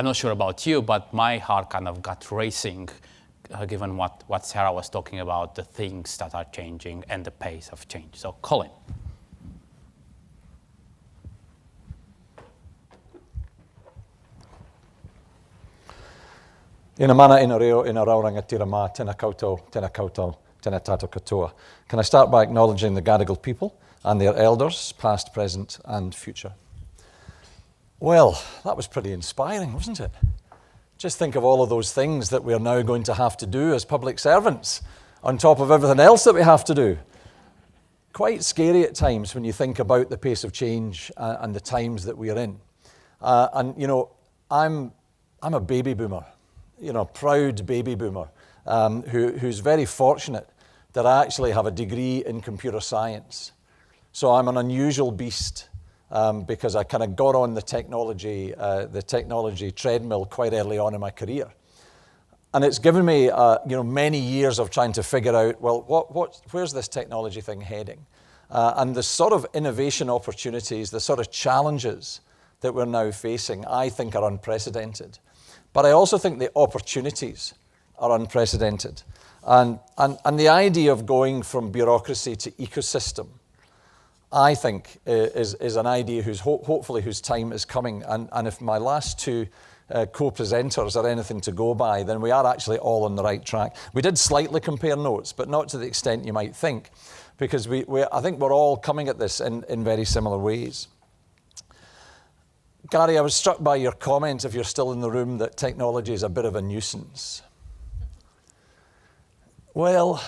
I'm not sure about you, but my heart kind of got racing given what Sarah was talking about, the things that are changing and the pace of change. So, Colin. Ina mana ina reo ina rauranga tira mā, tēnā koutou, tēnā tātou katoa. Can I start by acknowledging the Gadigal people and their elders, past, present and future? Well, that was pretty inspiring, wasn't it? Just think of all of those things that we're now going to have to do as public servants, on top of everything else that we have to do. Quite scary at times when you think about the pace of change and the times that we are in. And you know, I'm a baby boomer. You know, proud baby boomer, who's very fortunate that I actually have a degree in computer science. So I'm an unusual beast because I kind of got on the technology treadmill quite early on in my career. And it's given me, many years of trying to figure out, well, where's this technology thing heading? And the sort of innovation opportunities, the sort of challenges that we're now facing, I think are unprecedented. But I also think the opportunities are unprecedented. And the idea of going from bureaucracy to ecosystem, I think, is an idea hopefully whose time is coming. And if my last two co-presenters are anything to go by, then we are actually all on the right track. We did slightly compare notes, but not to the extent you might think, because I think we're all coming at this in very similar ways. Gary, I was struck by your comment, if you're still in the room, that technology is a bit of a nuisance. Well,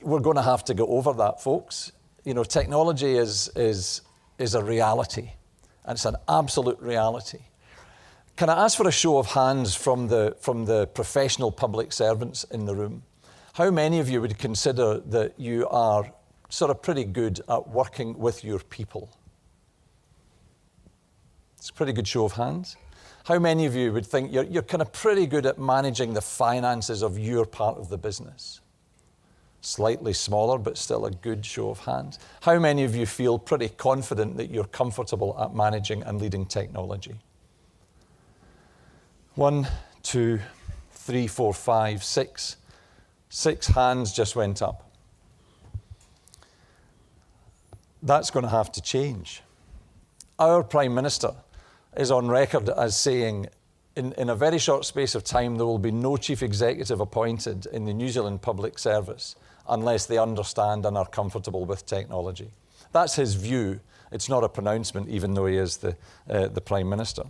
we're going to have to go over that, folks. You know, technology is a reality, and it's an absolute reality. Can I ask for a show of hands from the professional public servants in the room? How many of you would consider that you are sort of pretty good at working with your people? It's a pretty good show of hands. How many of you would think you're kind of pretty good at managing the finances of your part of the business? Slightly smaller, but still a good show of hands. How many of you feel pretty confident that you're comfortable at managing and leading technology? 1, 2, 3, 4, 5, 6. 6 hands just went up. That's going to have to change. Our Prime Minister is on record as saying in a very short space of time there will be no chief executive appointed in the New Zealand public service unless they understand and are comfortable with technology. That's his view. It's not a pronouncement, even though he is the Prime Minister.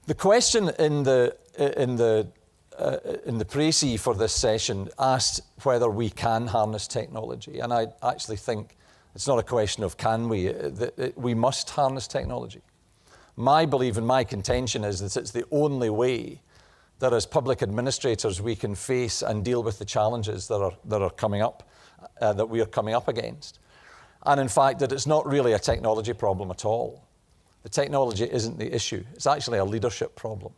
The question in the précis for this session asked whether we can harness technology, and I actually think it's not a question of can we. We must harness technology. My belief and my contention is that it's the only way that as public administrators we can face and deal with the challenges that are coming up, that we are coming up against. And in fact, that it's not really a technology problem at all. The technology isn't the issue. It's actually a leadership problem.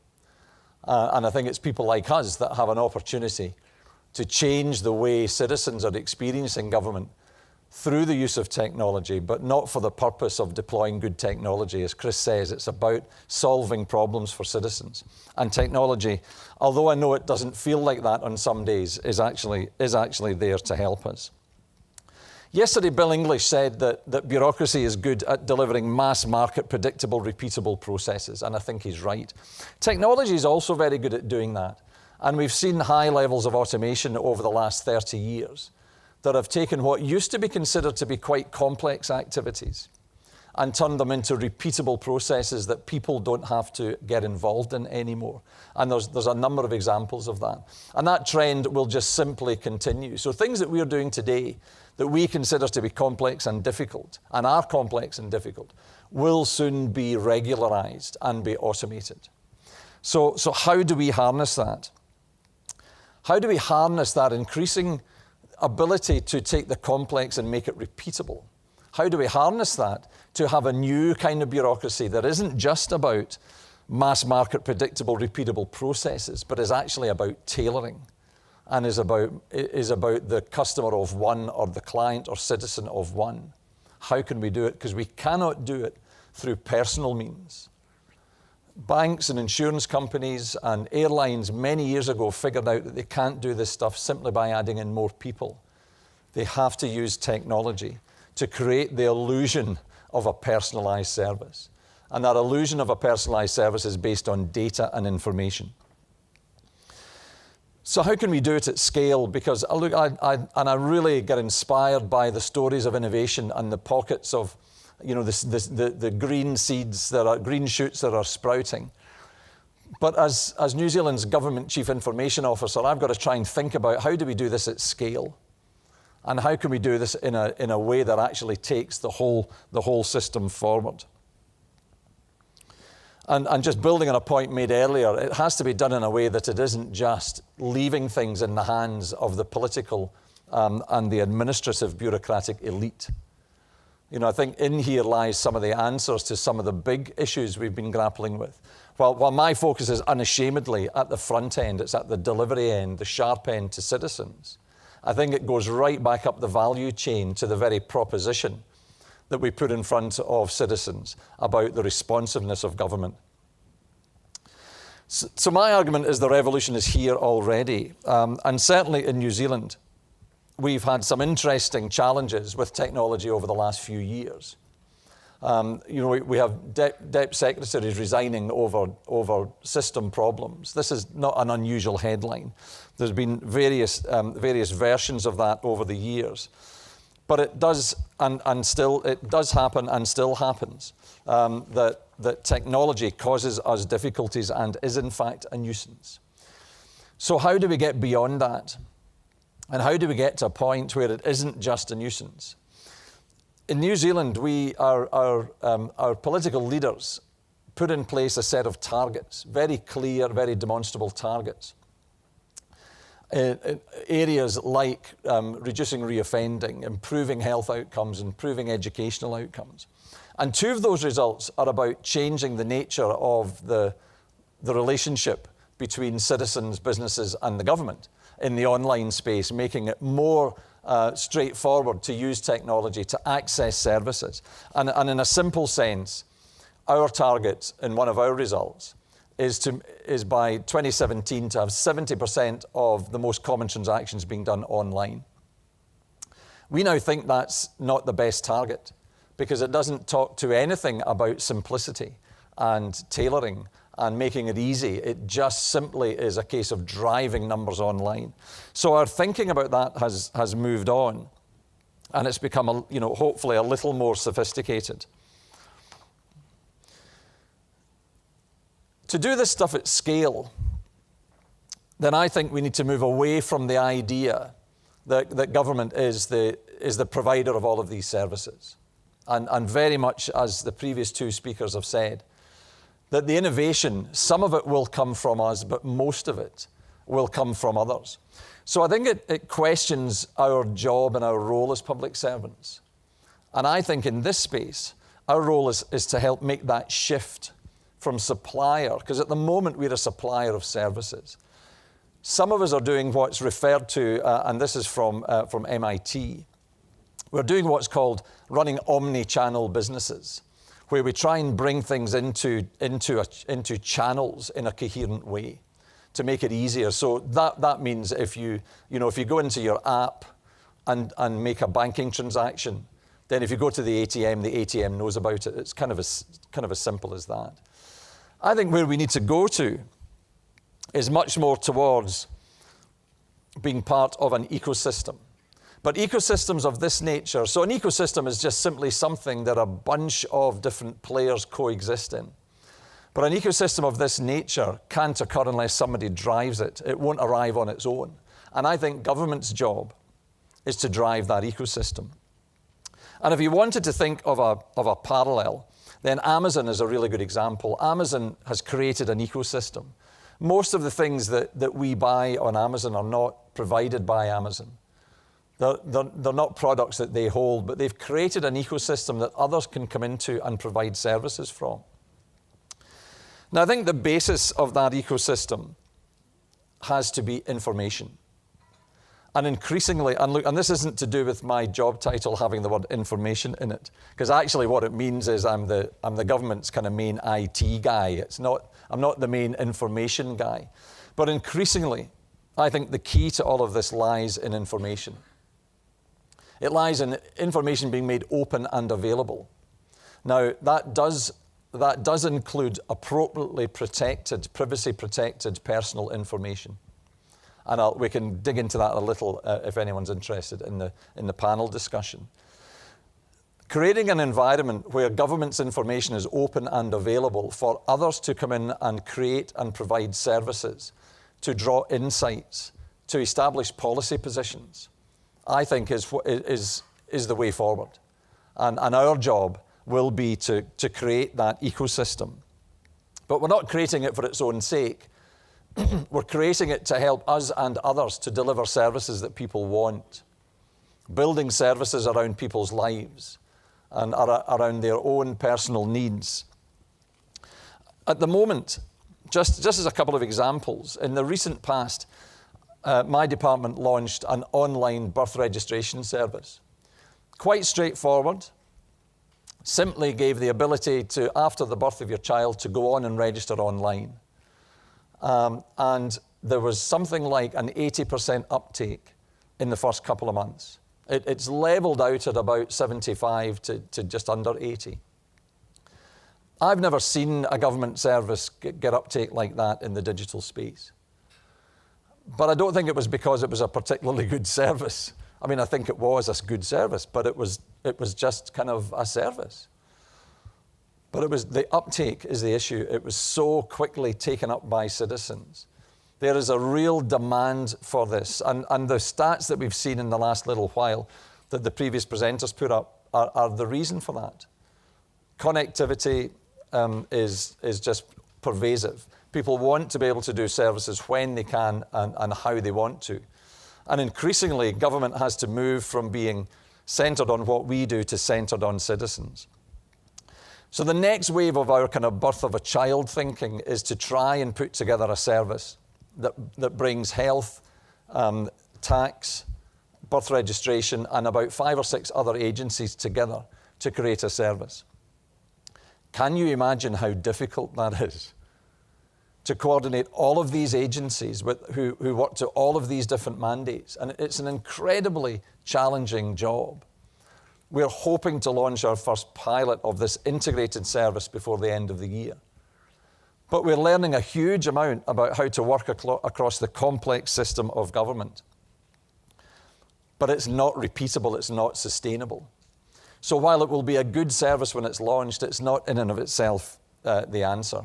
And I think it's people like us that have an opportunity to change the way citizens are experiencing government through the use of technology, but not for the purpose of deploying good technology. As Chris says, it's about solving problems for citizens. And technology, although I know it doesn't feel like that on some days, is actually there to help us. Yesterday, Bill English said that bureaucracy is good at delivering mass market, predictable, repeatable processes, and I think he's right. Technology is also very good at doing that. And we've seen high levels of automation over the last 30 years. That have taken what used to be considered to be quite complex activities and turned them into repeatable processes that people don't have to get involved in anymore. And there's a number of examples of that. And that trend will just simply continue. So things that we are doing today that we consider to be complex and difficult, and are complex and difficult, will soon be regularized and be automated. So how do we harness that? How do we harness that increasing ability to take the complex and make it repeatable? How do we harness that to have a new kind of bureaucracy that isn't just about mass market, predictable, repeatable processes, but is actually about tailoring and is about the customer of one or the client or citizen of one? How can we do it? Because we cannot do it through personal means. banks and insurance companies and airlines many years ago figured out that they can't do this stuff simply by adding in more people. They have to use technology to create the illusion of a personalized service. And that illusion of a personalized service is based on data and information. So how can we do it at scale? Because I really get inspired by the stories of innovation and the pockets of, the green seeds green shoots that are sprouting. But as New Zealand's Government Chief Information Officer, I've got to try and think about how do we do this at scale? And how can we do this in a way that actually takes the whole system forward? And just building on a point made earlier, it has to be done in a way that it isn't just leaving things in the hands of the political and the administrative bureaucratic elite. I think in here lies some of the answers to some of the big issues we've been grappling with. While my focus is unashamedly at the front end, it's at the delivery end, the sharp end to citizens, I think it goes right back up the value chain to the very proposition that we put in front of citizens about the responsiveness of government. So my argument is the revolution is here already. And certainly in New Zealand, we've had some interesting challenges with technology over the last few years. We have DEP secretaries resigning over system problems. This is not an unusual headline. There's been various versions of that over the years. But it does, it does happen and still happens, that technology causes us difficulties and is in fact a nuisance. So how do we get beyond that? And how do we get to a point where it isn't just a nuisance? In New Zealand, our political leaders put in place a set of targets, very clear, very demonstrable targets. Areas like reducing reoffending, improving health outcomes, improving educational outcomes. And two of those results are about changing the nature of the relationship between citizens, businesses, and the government in the online space, making it more straightforward to use technology to access services. And in a simple sense, our target in one of our results is by 2017 to have 70% of the most common transactions being done online. We now think that's not the best target because it doesn't talk to anything about simplicity and tailoring and making it easy. It just simply is a case of driving numbers online. So our thinking about that has moved on, and it's become hopefully a little more sophisticated. To do this stuff at scale, then I think we need to move away from the idea that government is the provider of all of these services. And very much, as the previous two speakers have said, that the innovation, some of it will come from us, but most of it will come from others. So I think it questions our job and our role as public servants. And I think in this space, our role is to help make that shift from supplier, because at the moment we're a supplier of services. Some of us are doing what's referred to, and this is from MIT, we're doing what's called running omni-channel businesses, where we try and bring things into channels in a coherent way to make it easier. So that means if you go into your app and make a banking transaction, then if you go to the ATM knows about it. It's kind of as simple as that. I think where we need to go to is much more towards being part of an ecosystem. But ecosystems of this nature, so an ecosystem is just simply something that a bunch of different players coexist in. But an ecosystem of this nature can't occur unless somebody drives it. It won't arrive on its own. And I think government's job is to drive that ecosystem. And if you wanted to think of a parallel, then Amazon is a really good example. Amazon has created an ecosystem. Most of the things that we buy on Amazon are not provided by Amazon. They're not products that they hold, but they've created an ecosystem that others can come into and provide services from. Now, I think the basis of that ecosystem has to be information. And increasingly, and this isn't to do with my job title having the word information in it, because actually what it means is I'm the government's kind of main IT guy. I'm not the main information guy. But increasingly, I think the key to all of this lies in information. It lies in information being made open and available. Now, that does include appropriately protected, privacy-protected personal information. And we can dig into that a little if anyone's interested in the panel discussion. Creating an environment where government's information is open and available for others to come in and create and provide services, to draw insights, to establish policy positions, I think is the way forward. And our job will be to create that ecosystem. But we're not creating it for its own sake. We're creating it to help us and others to deliver services that people want, building services around people's lives and around their own personal needs. At the moment, just as a couple of examples, in the recent past, my department launched an online birth registration service. Quite straightforward. Simply gave the ability to, after the birth of your child, to go on and register online. And there was something like an 80% uptake in the first couple of months. It's leveled out at about 75 to just under 80. I've never seen a government service get uptake like that in the digital space. But I don't think it was because it was a particularly good service. I mean, I think it was a good service, but it was just kind of a service. But it was the uptake is the issue. It was so quickly taken up by citizens. There is a real demand for this. And the stats that we've seen in the last little while that the previous presenters put up are the reason for that. Connectivity is just pervasive. People want to be able to do services when they can and how they want to. And increasingly, government has to move from being centred on what we do to centred on citizens. So the next wave of our kind of birth of a child thinking is to try and put together a service that brings health, tax, birth registration, and about 5 or 6 other agencies together to create a service. Can you imagine how difficult that is? To coordinate all of these agencies who work to all of these different mandates. And it's an incredibly challenging job. We're hoping to launch our first pilot of this integrated service before the end of the year. But we're learning a huge amount about how to work across the complex system of government. But it's not repeatable, it's not sustainable. So while it will be a good service when it's launched, it's not in and of itself the answer.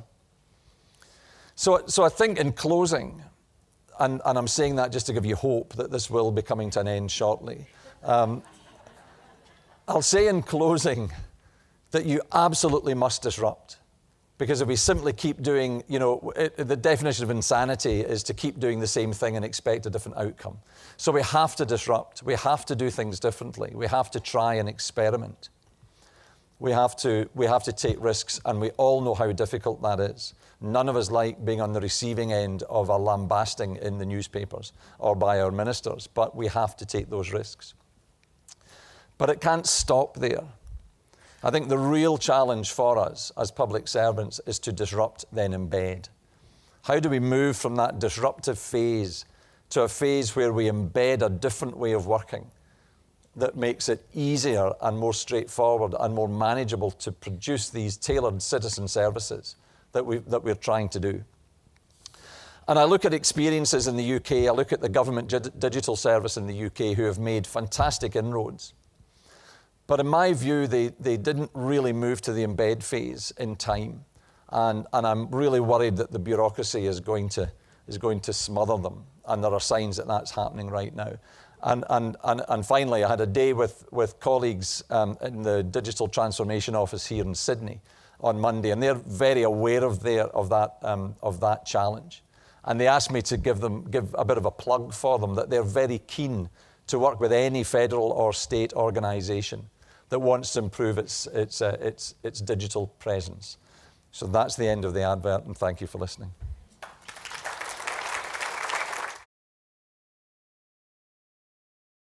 So I think in closing, and I'm saying that just to give you hope that this will be coming to an end shortly, I'll say in closing that you absolutely must disrupt. Because if we simply keep doing, the definition of insanity is to keep doing the same thing and expect a different outcome. So we have to disrupt. We have to do things differently. We have to try and experiment. We have to take risks, and we all know how difficult that is. None of us like being on the receiving end of a lambasting in the newspapers or by our ministers, but we have to take those risks. But it can't stop there. I think the real challenge for us as public servants is to disrupt, then embed. How do we move from that disruptive phase to a phase where we embed a different way of working that makes it easier and more straightforward and more manageable to produce these tailored citizen services that we're trying to do? And I look at experiences in the UK, I look at the government digital service in the UK who have made fantastic inroads. But in my view, they didn't really move to the embed phase in time. And I'm really worried that the bureaucracy is going to smother them. And there are signs that that's happening right now. And finally, I had a day with colleagues in the Digital Transformation Office here in Sydney on Monday, and they're very aware of that challenge. And they asked me to give a bit of a plug for them, that they're very keen to work with any federal or state organisation that wants to improve its digital presence. So that's the end of the advert, and thank you for listening.